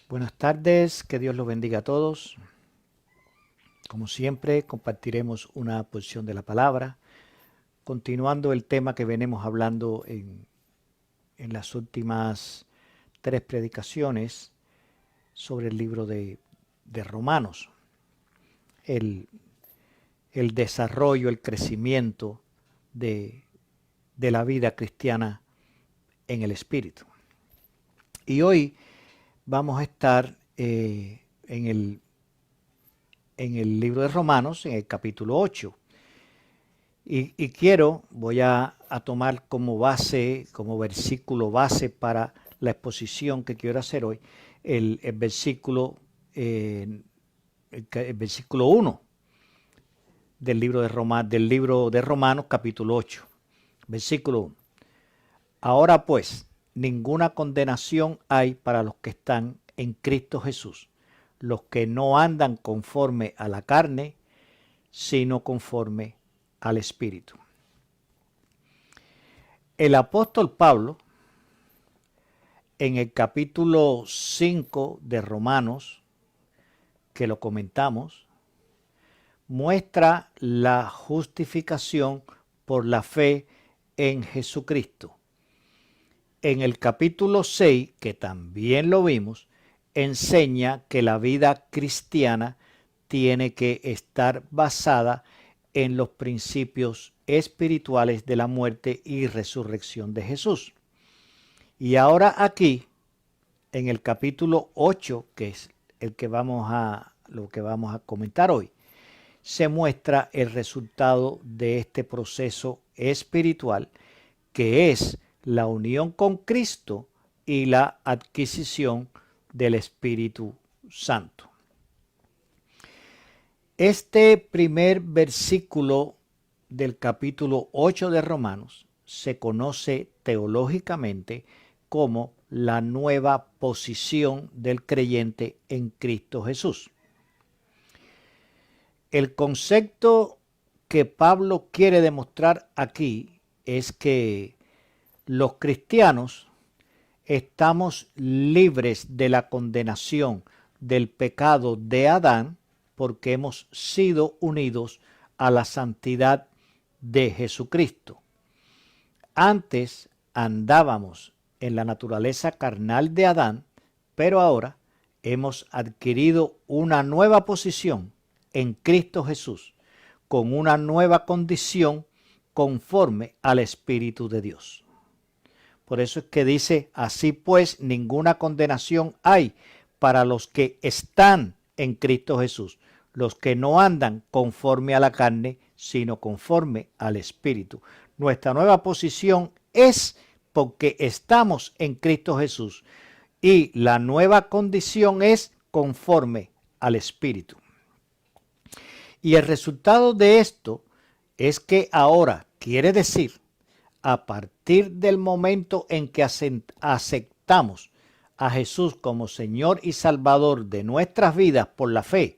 Buenas tardes, que Dios los bendiga a todos. Como siempre, compartiremos una porción de la palabra, continuando el tema que venimos hablando en las últimas tres predicaciones sobre el libro de Romanos, el, el desarrollo, el crecimiento de, de la vida cristiana en el Espíritu. Y hoy vamos a estar en el libro de Romanos, en el capítulo 8. Y voy a tomar como base, como versículo base para la exposición que quiero hacer hoy, el versículo, el versículo 1 del libro de Romanos, capítulo 8. Versículo 1. Ahora pues, ninguna condenación hay para los que están en Cristo Jesús, los que no andan conforme a la carne, sino conforme al Espíritu. El apóstol Pablo, en el capítulo 5 de Romanos, que lo comentamos, muestra la justificación por la fe en Jesucristo. En el capítulo 6, que también lo vimos, enseña que la vida cristiana tiene que estar basada en los principios espirituales de la muerte y resurrección de Jesús. Y ahora aquí, en el capítulo 8, que es lo que vamos a comentar hoy, se muestra el resultado de este proceso espiritual, que es la unión con Cristo y la adquisición del Espíritu Santo. Este primer versículo del capítulo 8 de Romanos se conoce teológicamente como la nueva posición del creyente en Cristo Jesús. El concepto que Pablo quiere demostrar aquí es que los cristianos estamos libres de la condenación del pecado de Adán porque hemos sido unidos a la santidad de Jesucristo. Antes andábamos en la naturaleza carnal de Adán, pero ahora hemos adquirido una nueva posición en Cristo Jesús, con una nueva condición conforme al Espíritu de Dios. Por eso es que dice, así pues, ninguna condenación hay para los que están en Cristo Jesús, los que no andan conforme a la carne, sino conforme al Espíritu. Nuestra nueva posición es porque estamos en Cristo Jesús y la nueva condición es conforme al Espíritu. Y el resultado de esto es que ahora quiere decir, a partir del momento en que aceptamos a Jesús como Señor y Salvador de nuestras vidas por la fe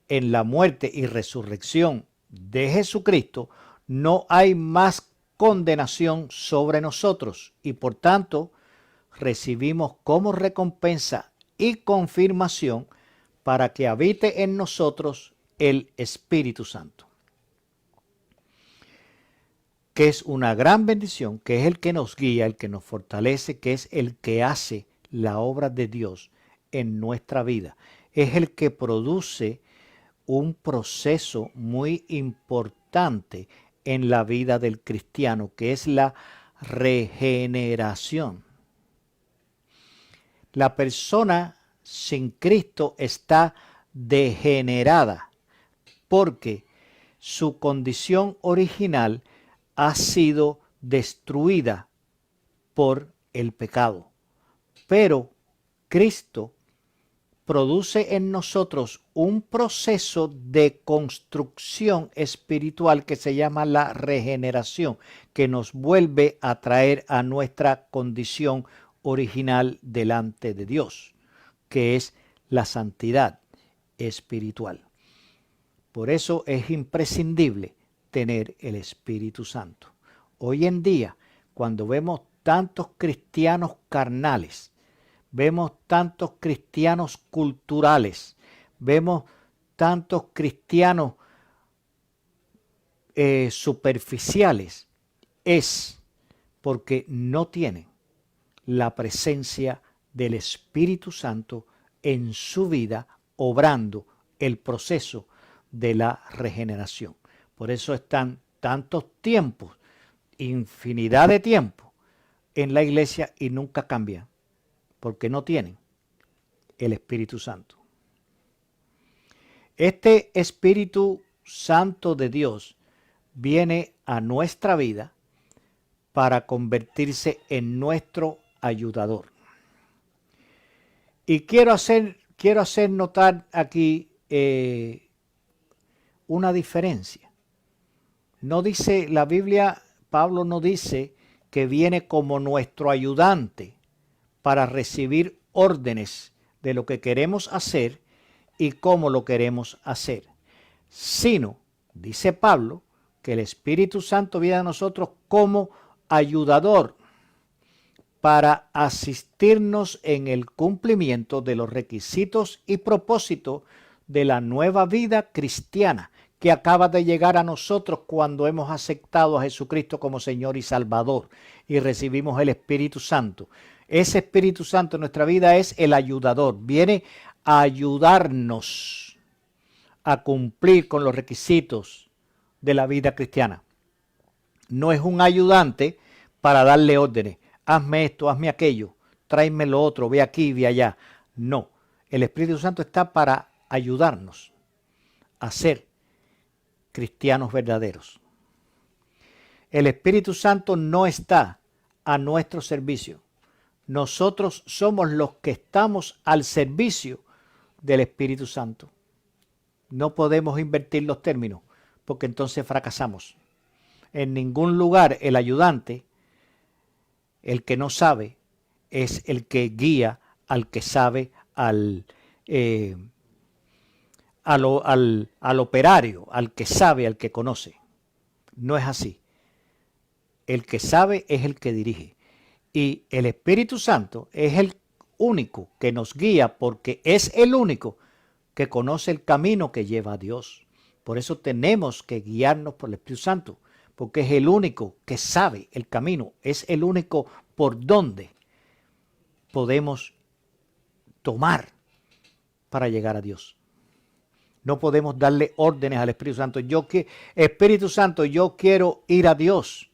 en la muerte y resurrección de Jesucristo, no hay más condenación sobre nosotros y por tanto recibimos como recompensa y confirmación para que habite en nosotros el Espíritu Santo, que es una gran bendición, que es el que nos guía, el que nos fortalece, que es el que hace la obra de Dios en nuestra vida. Es el que produce un proceso muy importante en la vida del cristiano, que es la regeneración. La persona sin Cristo está degenerada porque su condición original ha sido destruida por el pecado. Pero Cristo produce en nosotros un proceso de construcción espiritual que se llama la regeneración, que nos vuelve a traer a nuestra condición original delante de Dios, que es la santidad espiritual. Por eso es imprescindible tener el Espíritu Santo. Hoy en día, cuando vemos tantos cristianos carnales, vemos tantos cristianos culturales, vemos tantos cristianos superficiales, es porque no tienen la presencia del Espíritu Santo en su vida, obrando el proceso de la regeneración. Por eso están tantos tiempos, infinidad de tiempos en la iglesia y nunca cambian, porque no tienen el Espíritu Santo. Este Espíritu Santo de Dios viene a nuestra vida para convertirse en nuestro ayudador. Y quiero hacer notar aquí una diferencia. No dice la Biblia, Pablo no dice que viene como nuestro ayudante para recibir órdenes de lo que queremos hacer y cómo lo queremos hacer, sino, dice Pablo, que el Espíritu Santo viene a nosotros como ayudador para asistirnos en el cumplimiento de los requisitos y propósitos de la nueva vida cristiana que acaba de llegar a nosotros cuando hemos aceptado a Jesucristo como Señor y Salvador y recibimos el Espíritu Santo. Ese Espíritu Santo en nuestra vida es el ayudador, viene a ayudarnos a cumplir con los requisitos de la vida cristiana. No es un ayudante para darle órdenes. Hazme esto, hazme aquello, tráeme lo otro, ve aquí, ve allá. No, el Espíritu Santo está para ayudarnos a ser cristianos verdaderos. El Espíritu Santo no está a nuestro servicio. Nosotros somos los que estamos al servicio del Espíritu Santo. No podemos invertir los términos porque entonces fracasamos. En ningún lugar el ayudante, el que no sabe, es el que guía al que sabe, al operario, al que sabe, al que conoce. No es así. El que sabe es el que dirige. Y el Espíritu Santo es el único que nos guía porque es el único que conoce el camino que lleva a Dios. Por eso tenemos que guiarnos por el Espíritu Santo, porque es el único que sabe el camino, es el único por donde podemos tomar para llegar a Dios. No podemos darle órdenes al Espíritu Santo. Espíritu Santo, yo quiero ir a Dios,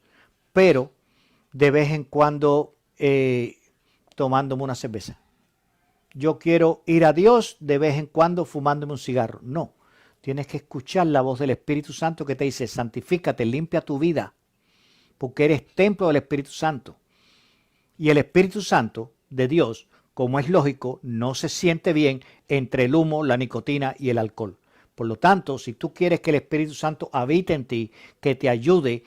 pero de vez en cuando tomándome una cerveza. Yo quiero ir a Dios de vez en cuando fumándome un cigarro. No, tienes que escuchar la voz del Espíritu Santo que te dice, santifícate, limpia tu vida, porque eres templo del Espíritu Santo. Y el Espíritu Santo de Dios, como es lógico, no se siente bien entre el humo, la nicotina y el alcohol. Por lo tanto, si tú quieres que el Espíritu Santo habite en ti, que te ayude,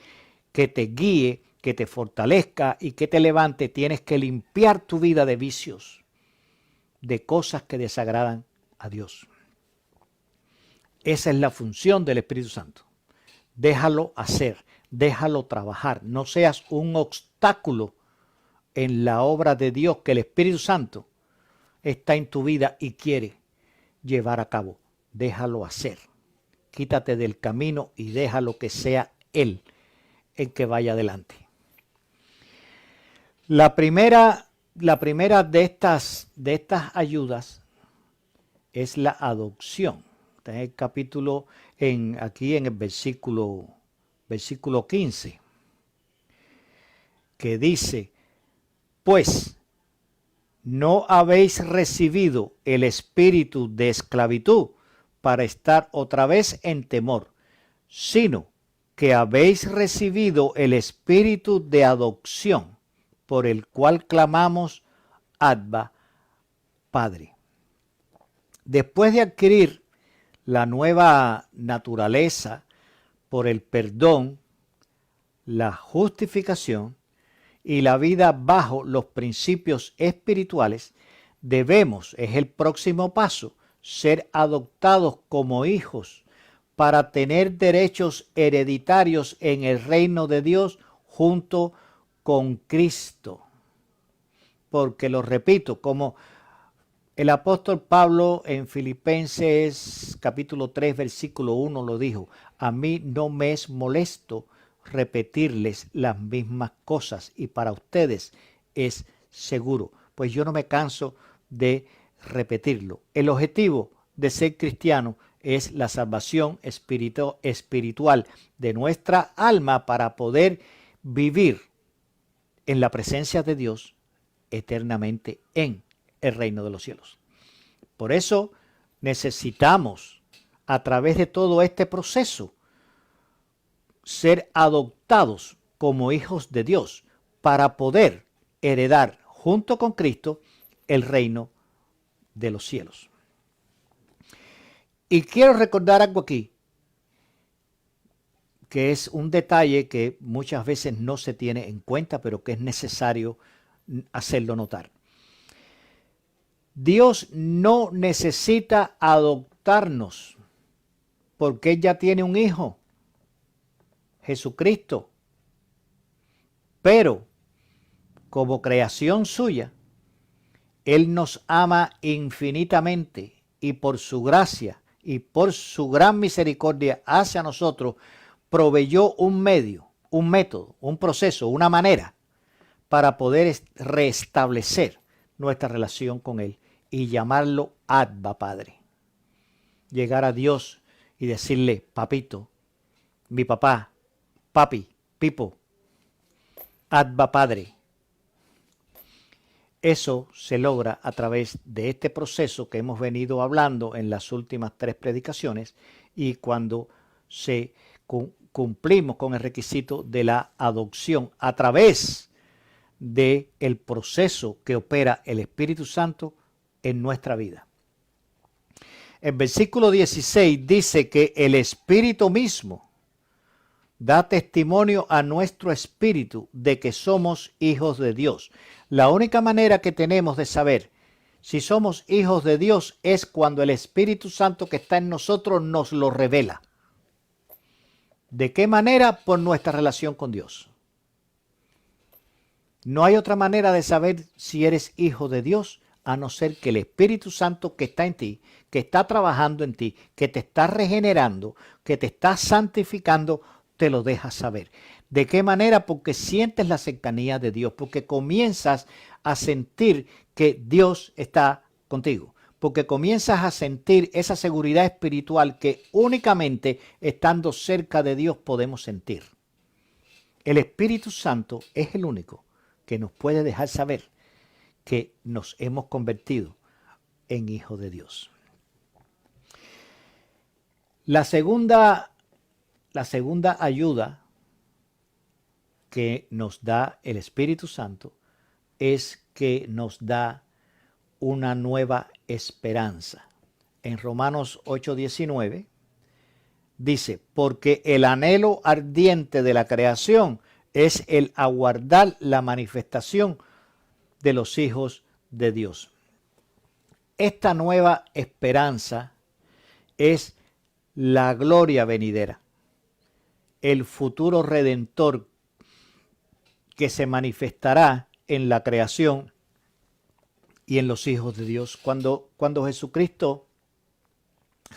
que te guíe, que te fortalezca y que te levante, tienes que limpiar tu vida de vicios, de cosas que desagradan a Dios. Esa es la función del Espíritu Santo. Déjalo hacer, déjalo trabajar. No seas un obstáculo en la obra de Dios que el Espíritu Santo está en tu vida y quiere llevar a cabo. Déjalo hacer. Quítate del camino y déjalo que sea Él el que vaya adelante. La primera de estas ayudas es la adopción. Está en el capítulo, aquí en el versículo 15, que dice, pues no habéis recibido el espíritu de esclavitud para estar otra vez en temor, sino que habéis recibido el espíritu de adopción, por el cual clamamos, Abba, Padre. Después de adquirir la nueva naturaleza por el perdón, la justificación y la vida bajo los principios espirituales, es el próximo paso, ser adoptados como hijos para tener derechos hereditarios en el reino de Dios junto con Cristo. porque lo repito, como el apóstol Pablo en Filipenses capítulo 3 versículo 1 lo dijo: a mí no me es molesto repetirles las mismas cosas y para ustedes es seguro. Pues yo no me canso de repetirlo. El objetivo de ser cristiano es la salvación espiritual de nuestra alma para poder vivir en la presencia de Dios eternamente en el reino de los cielos. Por eso necesitamos, a través de todo este proceso, ser adoptados como hijos de Dios para poder heredar junto con Cristo el reino de los cielos. Y quiero recordar algo aquí, que es un detalle que muchas veces no se tiene en cuenta, pero que es necesario hacerlo notar. Dios no necesita adoptarnos porque Él ya tiene un hijo, Jesucristo. Pero como creación suya, Él nos ama infinitamente y por su gracia y por su gran misericordia hacia nosotros, proveyó un medio, un método, un proceso, una manera para poder restablecer nuestra relación con Él y llamarlo Abba Padre. Llegar a Dios y decirle: papito, mi papá, papi, pipo, Abba Padre. Eso se logra a través de este proceso que hemos venido hablando en las últimas 3 predicaciones, y cuando cumplimos con el requisito de la adopción a través del proceso que opera el Espíritu Santo en nuestra vida. El versículo 16 dice que el Espíritu mismo da testimonio a nuestro espíritu de que somos hijos de Dios. La única manera que tenemos de saber si somos hijos de Dios es cuando el Espíritu Santo que está en nosotros nos lo revela. ¿De qué manera? Por nuestra relación con Dios. No hay otra manera de saber si eres hijo de Dios a no ser que el Espíritu Santo que está en ti, que está trabajando en ti, que te está regenerando, que te está santificando, te lo dejas saber. ¿De qué manera? Porque sientes la cercanía de Dios, porque comienzas a sentir que Dios está contigo, porque comienzas a sentir esa seguridad espiritual que únicamente estando cerca de Dios podemos sentir. El Espíritu Santo es el único que nos puede dejar saber que nos hemos convertido en hijos de Dios. La segunda ayuda que nos da el Espíritu Santo es que nos da una nueva esperanza. En Romanos 8:19 dice: porque el anhelo ardiente de la creación es el aguardar la manifestación de los hijos de Dios. Esta nueva esperanza es la gloria venidera, el futuro redentor que se manifestará en la creación y en los hijos de Dios. Cuando Jesucristo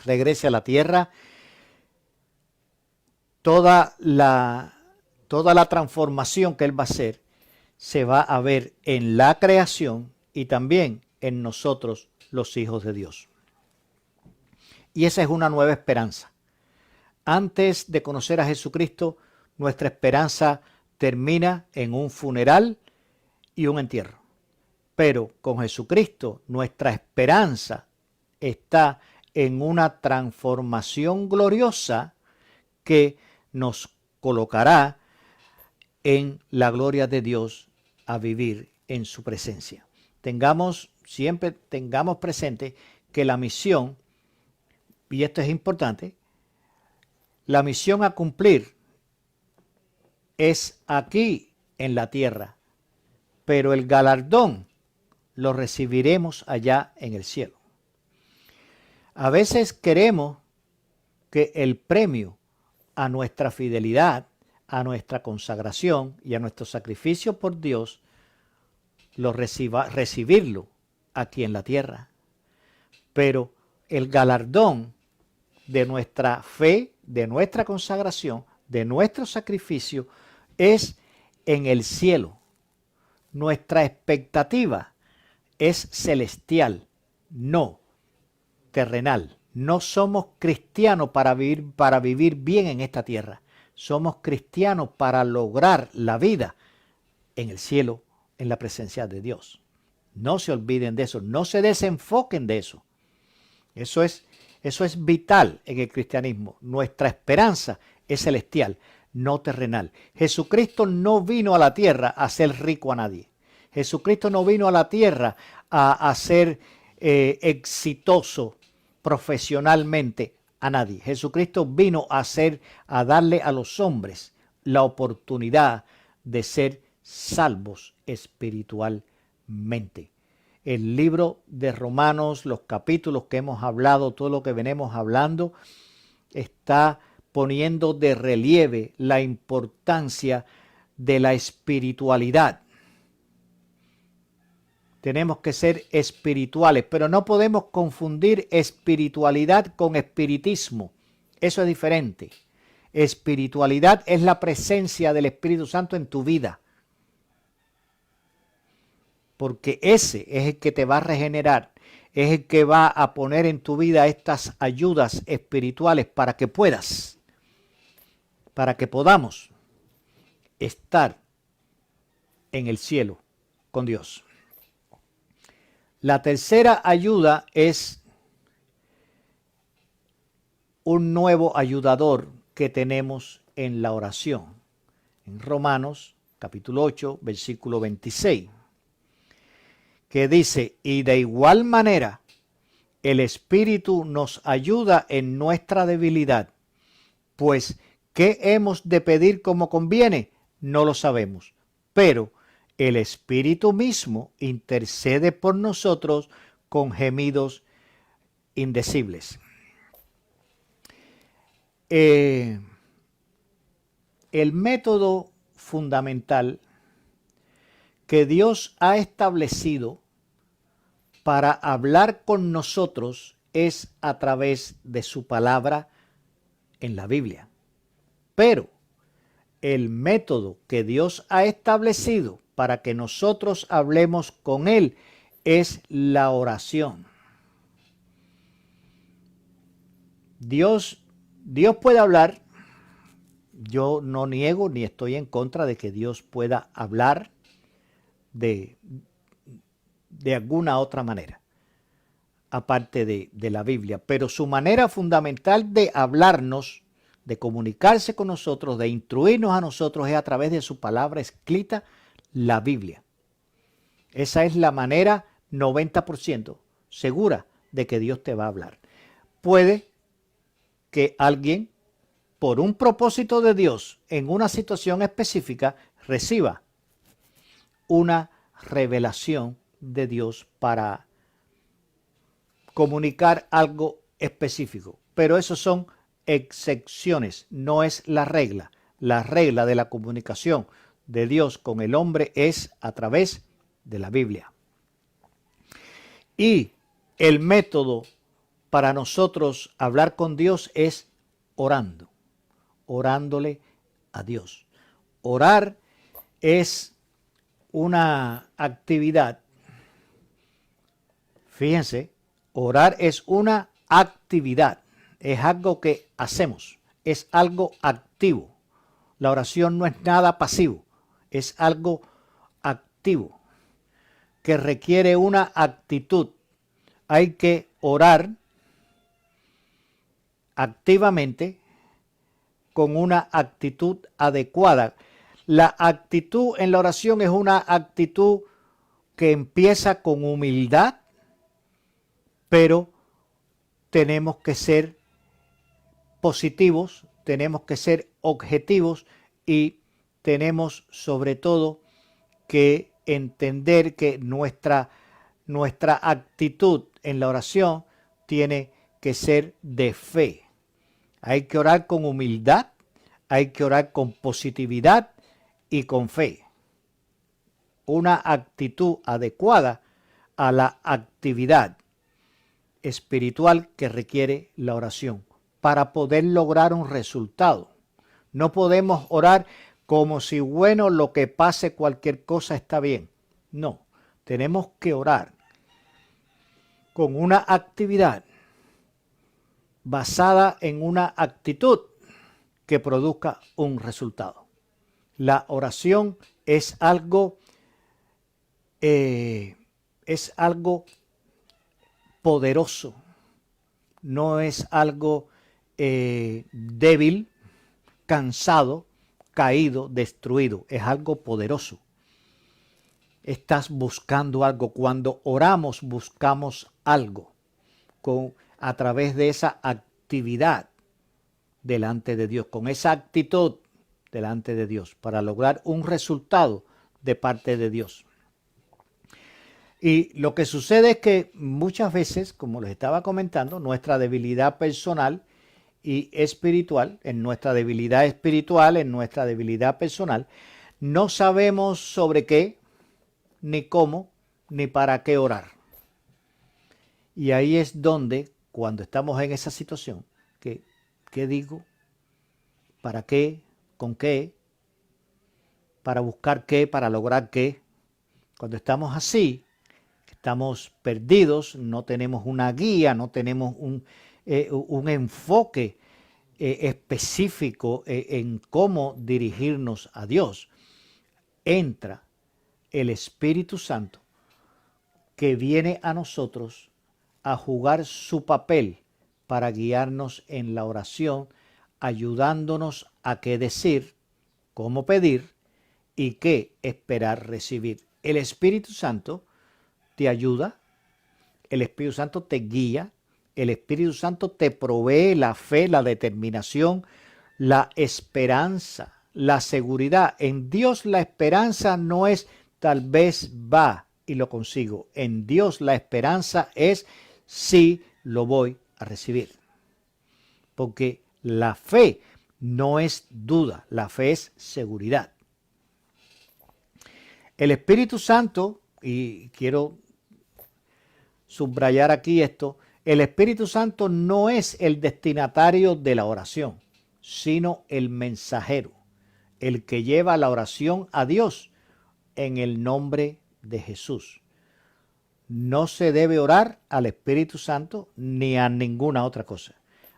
regrese a la tierra, toda la transformación que Él va a hacer se va a ver en la creación y también en nosotros, los hijos de Dios. Y esa es una nueva esperanza. Antes de conocer a Jesucristo, nuestra esperanza termina en un funeral y un entierro. Pero con Jesucristo, nuestra esperanza está en una transformación gloriosa que nos colocará en la gloria de Dios a vivir en su presencia. Siempre tengamos presente que la misión, y esto es importante, la misión a cumplir es aquí en la tierra, pero el galardón lo recibiremos allá en el cielo. A veces queremos que el premio a nuestra fidelidad, a nuestra consagración y a nuestro sacrificio por Dios recibirlo aquí en la tierra. Pero el galardón de nuestra fe, de nuestra consagración, de nuestro sacrificio, es en el cielo. Nuestra expectativa es celestial, no terrenal. No somos cristianos para vivir bien en esta tierra. Somos cristianos para lograr la vida en el cielo, en la presencia de Dios. No se olviden de eso, no se desenfoquen de eso. Eso es vital en el cristianismo. Nuestra esperanza es celestial, no terrenal. Jesucristo no vino a la tierra a hacer rico a nadie. Jesucristo no vino a la tierra a ser exitoso profesionalmente a nadie. Jesucristo vino a darle a los hombres la oportunidad de ser salvos espiritualmente. El libro de Romanos, los capítulos que hemos hablado, todo lo que venimos hablando, está poniendo de relieve la importancia de la espiritualidad. Tenemos que ser espirituales, pero no podemos confundir espiritualidad con espiritismo. Eso es diferente. Espiritualidad es la presencia del Espíritu Santo en tu vida. Porque ese es el que te va a regenerar, es el que va a poner en tu vida estas ayudas espirituales para que podamos estar en el cielo con Dios. La tercera ayuda es un nuevo ayudador que tenemos en la oración. En Romanos capítulo 8, versículo 26. Que dice, y de igual manera el Espíritu nos ayuda en nuestra debilidad, pues ¿qué hemos de pedir como conviene? No lo sabemos, pero el Espíritu mismo intercede por nosotros con gemidos indecibles. El método fundamental que Dios ha establecido para hablar con nosotros es a través de su palabra en la Biblia. Pero el método que Dios ha establecido para que nosotros hablemos con Él es la oración. Dios puede hablar. Yo no niego ni estoy en contra de que Dios pueda hablar de alguna otra manera, aparte de la Biblia. Pero su manera fundamental de hablarnos, de comunicarse con nosotros, de instruirnos a nosotros, es a través de su palabra escrita, la Biblia. Esa es la manera 90% segura de que Dios te va a hablar. Puede que alguien, por un propósito de Dios, en una situación específica, reciba una revelación de Dios para comunicar algo específico. Pero eso son excepciones, no es la regla. La regla de la comunicación de Dios con el hombre es a través de la Biblia. Y el método para nosotros hablar con Dios es orándole a Dios. Orar es una actividad. Fíjense, orar es una actividad, es algo que hacemos, es algo activo. La oración no es nada pasivo, es algo activo que requiere una actitud. Hay que orar activamente con una actitud adecuada. La actitud en la oración es una actitud que empieza con humildad, pero tenemos que ser positivos, tenemos que ser objetivos y tenemos sobre todo que entender que nuestra actitud en la oración tiene que ser de fe. Hay que orar con humildad, hay que orar con positividad y con fe. una actitud adecuada a la actividad espiritual que requiere la oración para poder lograr un resultado. No podemos orar como si, bueno, lo que pase, cualquier cosa está bien. No, tenemos que orar con una actividad basada en una actitud que produzca un resultado. La oración es algo poderoso, no es algo débil, cansado, caído, destruido, es algo poderoso. Estás buscando algo. Cuando oramos buscamos algo a través de esa actividad delante de Dios, con esa actitud delante de Dios, para lograr un resultado de parte de Dios. Y lo que sucede es que muchas veces, como les estaba comentando, nuestra debilidad personal y espiritual, en nuestra debilidad personal, no sabemos sobre qué, ni cómo, ni para qué orar. Y ahí es donde, cuando estamos en esa situación, ¿qué digo? ¿Para qué? ¿Con qué? ¿Para buscar qué? ¿Para lograr qué? Cuando estamos así, estamos perdidos, no tenemos una guía, no tenemos un enfoque específico en cómo dirigirnos a Dios. Entra el Espíritu Santo que viene a nosotros a jugar su papel para guiarnos en la oración, ayudándonos a qué decir, cómo pedir y qué esperar recibir. El Espíritu Santo te ayuda, el Espíritu Santo te guía, el Espíritu Santo te provee la fe, la determinación, la esperanza, la seguridad. En Dios la esperanza no es tal vez va y lo consigo. En Dios la esperanza es sí lo voy a recibir. Porque la fe no es duda, la fe es seguridad. El Espíritu Santo, y quiero subrayar aquí esto, el Espíritu Santo no es el destinatario de la oración, sino el mensajero, el que lleva la oración a Dios en el nombre de Jesús. No se debe orar al Espíritu Santo ni a ninguna otra cosa.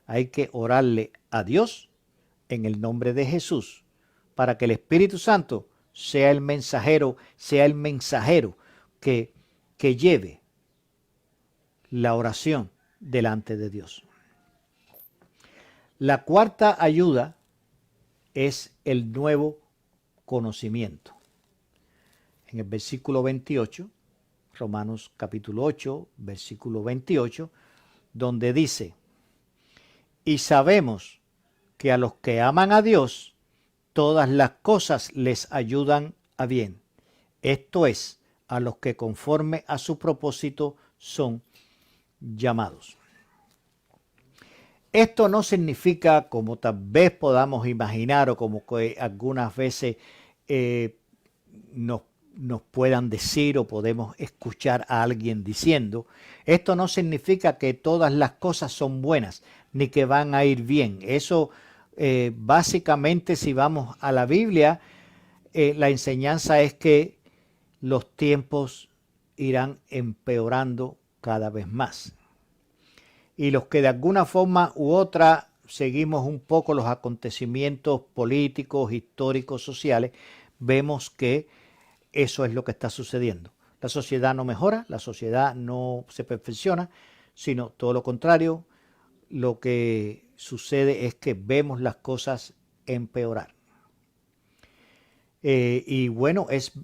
Hay que orarle a Dios en el nombre de Jesús para que el Espíritu Santo sea el mensajero que lleve la oración delante de Dios. La cuarta ayuda es el nuevo conocimiento. En el versículo 28, Romanos capítulo 8, versículo 28, donde dice: y sabemos que a los que aman a Dios, todas las cosas les ayudan a bien. Esto es, a los que conforme a su propósito son llamados. Esto no significa, como tal vez podamos imaginar o como que algunas veces nos puedan decir o podemos escuchar a alguien diciendo, esto no significa que todas las cosas son buenas ni que van a ir bien. Eso básicamente, si vamos a la Biblia, la enseñanza es que los tiempos irán empeorando cada vez más. Y los que de alguna forma u otra seguimos un poco los acontecimientos políticos, históricos, sociales, vemos que eso es lo que está sucediendo. La sociedad no mejora, la sociedad no se perfecciona, sino todo lo contrario. Lo que sucede es que vemos las cosas empeorar. Y bueno, es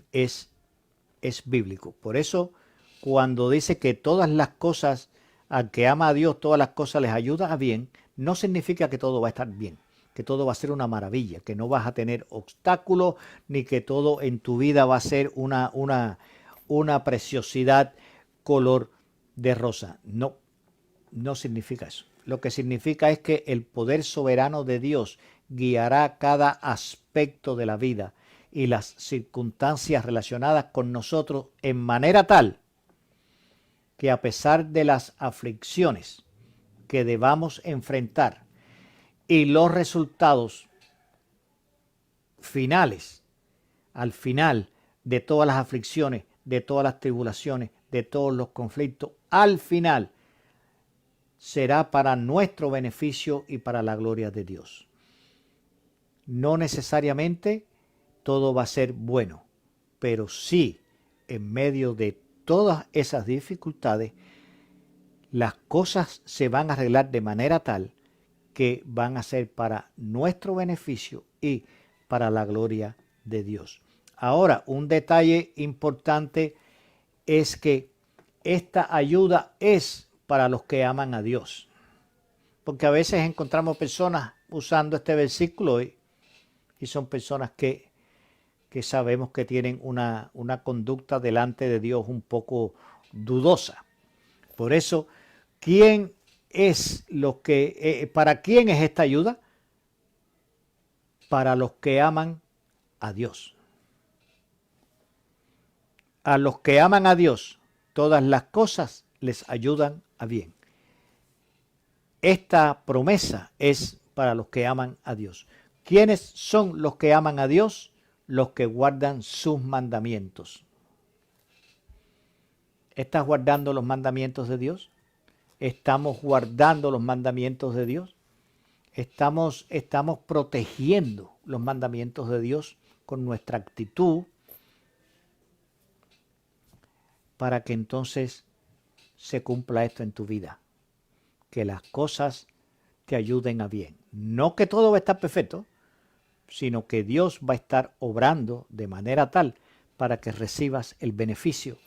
bíblico. Por eso, cuando dice que todas las cosas, al que ama a Dios, todas las cosas les ayudan a bien, no significa que todo va a estar bien, que todo va a ser una maravilla, que no vas a tener obstáculos, ni que todo en tu vida va a ser una preciosidad color de rosa. No, no significa eso. Lo que significa es que el poder soberano de Dios guiará cada aspecto de la vida y las circunstancias relacionadas con nosotros en manera tal que a pesar de las aflicciones que debamos enfrentar y los resultados finales, al final de todas las aflicciones, de todas las tribulaciones, de todos los conflictos, al final será para nuestro beneficio y para la gloria de Dios. No necesariamente todo va a ser bueno, pero sí, en medio de todas esas dificultades, las cosas se van a arreglar de manera tal que van a ser para nuestro beneficio y para la gloria de Dios. Ahora, un detalle importante es que esta ayuda es para los que aman a Dios. Porque a veces encontramos personas usando este versículo y son personas que sabemos que tienen una conducta delante de Dios un poco dudosa. Por eso, ¿para quién es esta ayuda? Para los que aman a Dios. A los que aman a Dios, todas las cosas les ayudan a bien. Esta promesa es para los que aman a Dios. ¿Quiénes son los que aman a Dios? Los que guardan sus mandamientos. ¿Estás guardando los mandamientos de Dios? ¿Estamos guardando los mandamientos de Dios? ¿Estamos protegiendo los mandamientos de Dios con nuestra actitud para que entonces se cumpla esto en tu vida? Que las cosas te ayuden a bien. No que todo va a estar perfecto, sino que Dios va a estar obrando de manera tal para que recibas el beneficio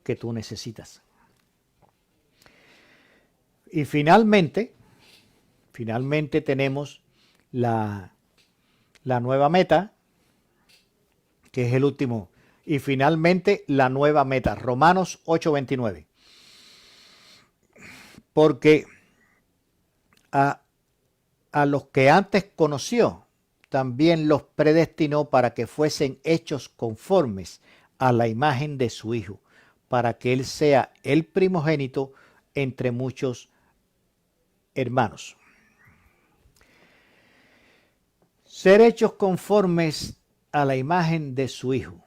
que tú necesitas. Y finalmente tenemos la nueva meta, que es el último. Y finalmente la nueva meta, Romanos 8:29. Porque a los que antes conoció, también los predestinó para que fuesen hechos conformes a la imagen de su Hijo, para que Él sea el primogénito entre muchos hermanos. Ser hechos conformes a la imagen de su Hijo.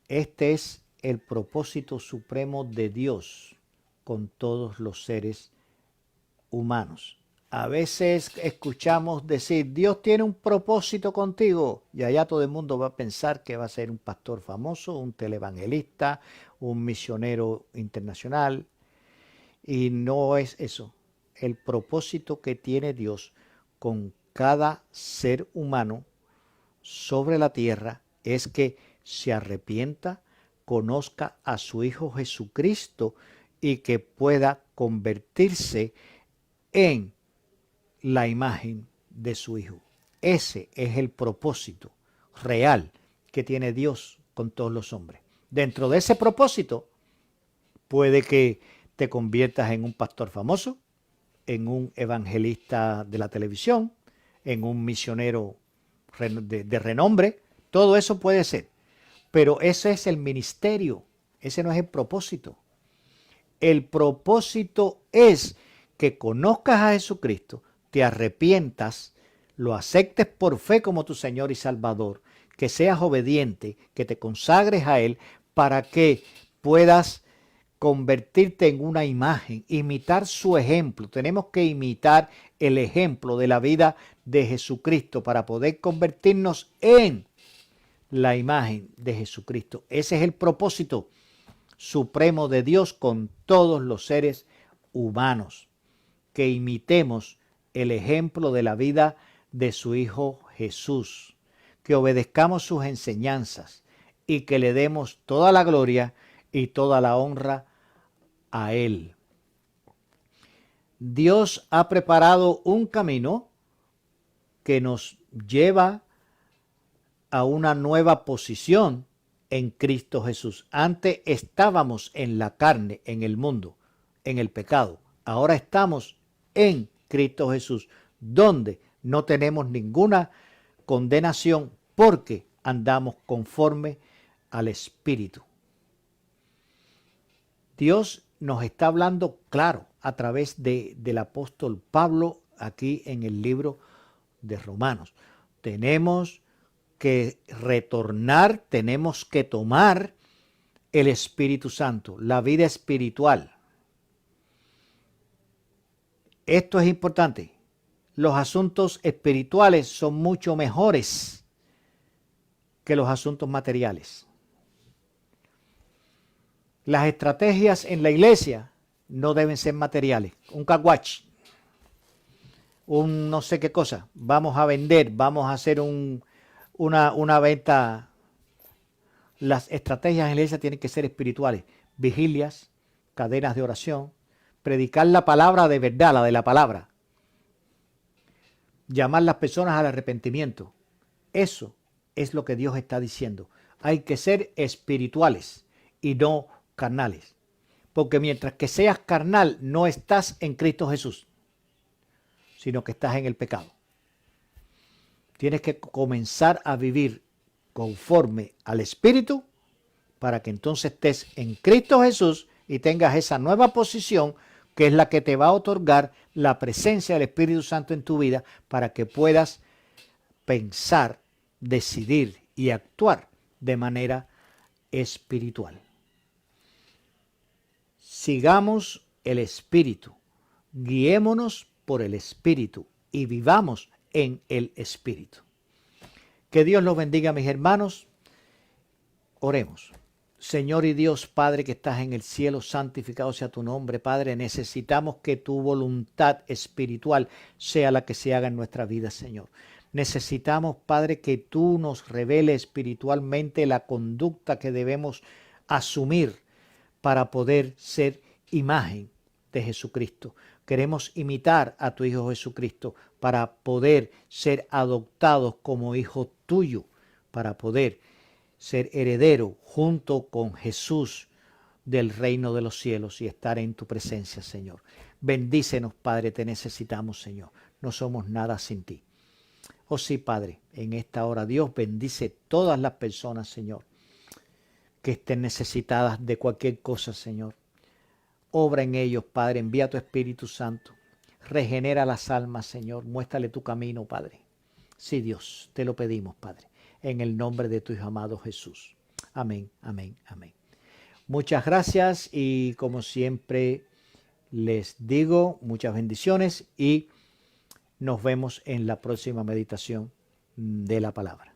Este es el propósito supremo de Dios con todos los seres humanos. A veces escuchamos decir, Dios tiene un propósito contigo, y allá todo el mundo va a pensar que va a ser un pastor famoso, un televangelista, un misionero internacional, y no es eso. El propósito que tiene Dios con cada ser humano sobre la tierra es que se arrepienta, conozca a su Hijo Jesucristo y que pueda convertirse en la imagen de su Hijo. Ese es el propósito real que tiene Dios con todos los hombres. Dentro de ese propósito, puede que te conviertas en un pastor famoso, en un evangelista de la televisión, en un misionero de renombre. Todo eso puede ser. Pero ese es el ministerio. Ese no es el propósito. El propósito es que conozcas a Jesucristo, te arrepientas, lo aceptes por fe como tu Señor y Salvador, que seas obediente, que te consagres a Él para que puedas convertirte en una imagen, imitar su ejemplo. Tenemos que imitar el ejemplo de la vida de Jesucristo para poder convertirnos en la imagen de Jesucristo. Ese es el propósito supremo de Dios con todos los seres humanos, que imitemos el ejemplo de la vida de su Hijo Jesús, que obedezcamos sus enseñanzas y que le demos toda la gloria y toda la honra a Él. Dios ha preparado un camino que nos lleva a una nueva posición en Cristo Jesús. Antes estábamos en la carne, en el mundo, en el pecado. Ahora estamos en Cristo Jesús, donde no tenemos ninguna condenación porque andamos conforme al Espíritu. Dios nos está hablando claro a través del apóstol Pablo aquí en el libro de Romanos. Tenemos que retornar, tenemos que tomar el Espíritu Santo, la vida espiritual. Esto es importante. Los asuntos espirituales son mucho mejores que los asuntos materiales. Las estrategias en la iglesia no deben ser materiales. Un caguach, un no sé qué cosa. Vamos a vender, vamos a hacer una venta. Las estrategias en la iglesia tienen que ser espirituales. Vigilias, cadenas de oración, predicar la palabra de verdad, la de la palabra. Llamar a las personas al arrepentimiento. Eso es lo que Dios está diciendo. Hay que ser espirituales y no carnales. Porque mientras que seas carnal, no estás en Cristo Jesús, sino que estás en el pecado. Tienes que comenzar a vivir conforme al Espíritu para que entonces estés en Cristo Jesús y tengas esa nueva posición que es la que te va a otorgar la presencia del Espíritu Santo en tu vida para que puedas pensar, decidir y actuar de manera espiritual. Sigamos el Espíritu, guiémonos por el Espíritu y vivamos en el Espíritu. Que Dios los bendiga, mis hermanos. Oremos. Señor y Dios Padre que estás en el cielo, santificado sea tu nombre, Padre. Necesitamos que tu voluntad espiritual sea la que se haga en nuestra vida, Señor. Necesitamos, Padre, que tú nos reveles espiritualmente la conducta que debemos asumir para poder ser imagen de Jesucristo. Queremos imitar a tu Hijo Jesucristo para poder ser adoptados como hijo tuyo, para poder ser heredero junto con Jesús del reino de los cielos y estar en tu presencia, Señor. Bendícenos, Padre, te necesitamos, Señor. No somos nada sin ti. Oh sí, Padre, en esta hora, Dios bendice todas las personas, Señor, que estén necesitadas de cualquier cosa, Señor. Obra en ellos, Padre, envía tu Espíritu Santo. Regenera las almas, Señor. Muéstrale tu camino, Padre. Sí, Dios, te lo pedimos, Padre, en el nombre de tu Hijo amado Jesús. Amén, amén, amén. Muchas gracias y como siempre les digo, muchas bendiciones y nos vemos en la próxima meditación de la palabra.